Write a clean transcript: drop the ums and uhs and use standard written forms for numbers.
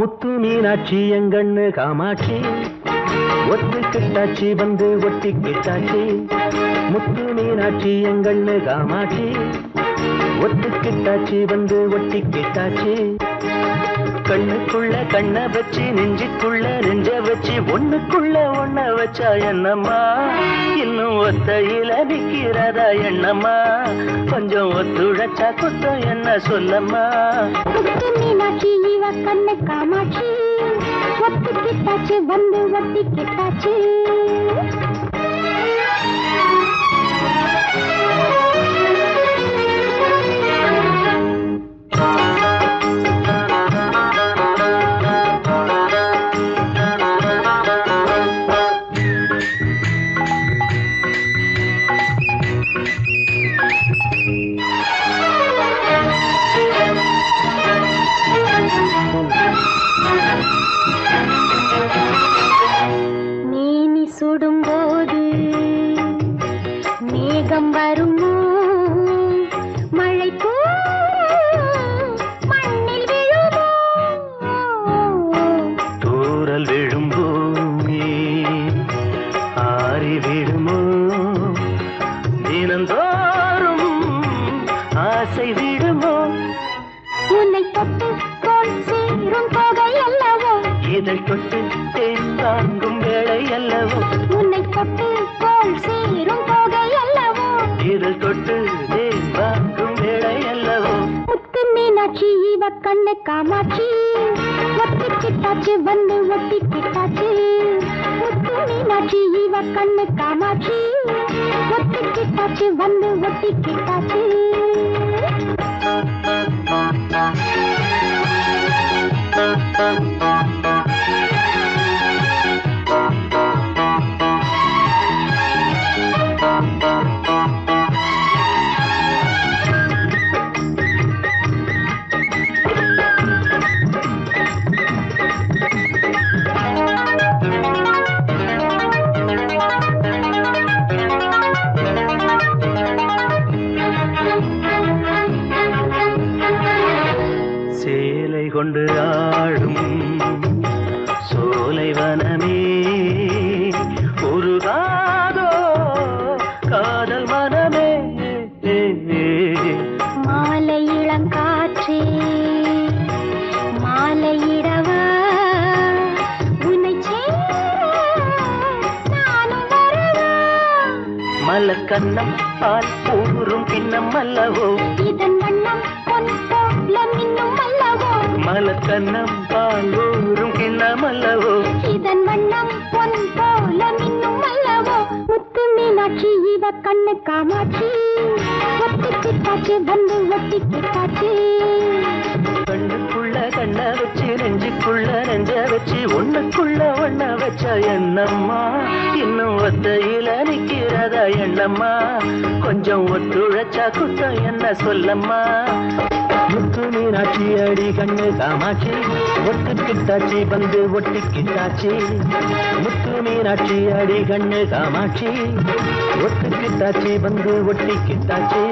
முத்து மீனாட்சி எங்கண்ணு காமாட்சி ஒத்துக்கிட்டாச்சி வந்து ஒட்டிக்கிட்டாச்சி. முத்து மீனாட்சி எங்கண்ணு காமாட்சி ஒத்துக்கிட்டாச்சி வந்து ஒட்டிக்கிட்டாச்சி. கண்ணுக்குள்ள கண்ண வச்சு நெஞ்சுக்குள்ள நெஞ்ச வச்சு ஒண்ணுக்குள்ள ஒண்ண வச்சா என்னம்மா இன்னும் ஒத்தையில நிக்கிறதா எண்ணம்மா கொஞ்சம் ஒத்துழைச்சா குத்தம் என்ன சொல்லம்மா. மீனாட்சி இவ கண்ணு காமாட்சி ஒத்துக்கிட்டாச்சு வந்து ஒட்டிக்கிட்டாச்சு. மேனி சுடும்போது மேகம் வருமோ மழை மண்ணில் விழுமோ தூரல் விழும்போமே ஆறி விடுமோ தினந்தோறும் ஆசை விடுமோ. உன்னை தொட்டு தோல் சேரும் தொகை அல்லவோ இதழ் தொட்டு தேன் வாங்கும் வேளை அல்லவோ. உன்னை தொட்டு தோல் சேரும் தொகை அல்லவோ இதழ் தொட்டு தேன் வாங்கும் வேளை அல்லவோ. முத்து மீனாட்சி இவ கண்ணு காமாட்சி ஒட்டிக்கிட்டாச்சு வந்து ஒட்டிக்கிட்டாச்சு. முத்து மீனாட்சி இவ கண்ணு காமாட்சி ஒட்டிக்கிட்டாச்சு வந்து ஒட்டிக்கிட்டாச்சு. சேலை கொண்டு ஆடும் சோலைவனமே உருகாதோ காதல் மனமே. மாலை இளங்காற்றே மாலையிடவா உன்னை நானும் வரவா. மலர் கண்ணம் பால் ஊறும் பின்னம் அல்லவோ இதன் வண்ணம் பொன் போல மின்னும் அல்லவோ. மலர் கண்ணம் பால் ஊறும் கிண்ணம் அல்லவோ இதன் வண்ணம் பொன் போல மின்னும் அல்லவோ. முத்து மீனாட்சி இவ கண்ணு காமாட்சி ஒட்டிக்கிட்டாச்சு வந்து ஒட்டிக்கிட்டாச்சு. கண்ணுக்குள்ள கண்ண வச்சு நெஞ்சுக்குள்ள நெஞ்ச வச்சு ஒண்ணுக்குள்ள ஒண்ண வச்ச எண்ணம்மா இன்னும் ஒத்தையில நிக்கிறதா எண்ணம்மா கொஞ்சம் ஒத்துழைச்சா குத்தம் என்ன சொல்லம்மா. முத்து மீனாட்சி அடி கண்ணு காமாட்சி ஒட்டுக்கிட்டாச்சி வந்து ஒட்டிக்கிட்டாச்சி. முத்து மீனாட்சி அடி கண்ணு காமாட்சி ஒட்டுக்கிட்டாச்சி வந்து ஒட்டிக்கிட்டாச்சி.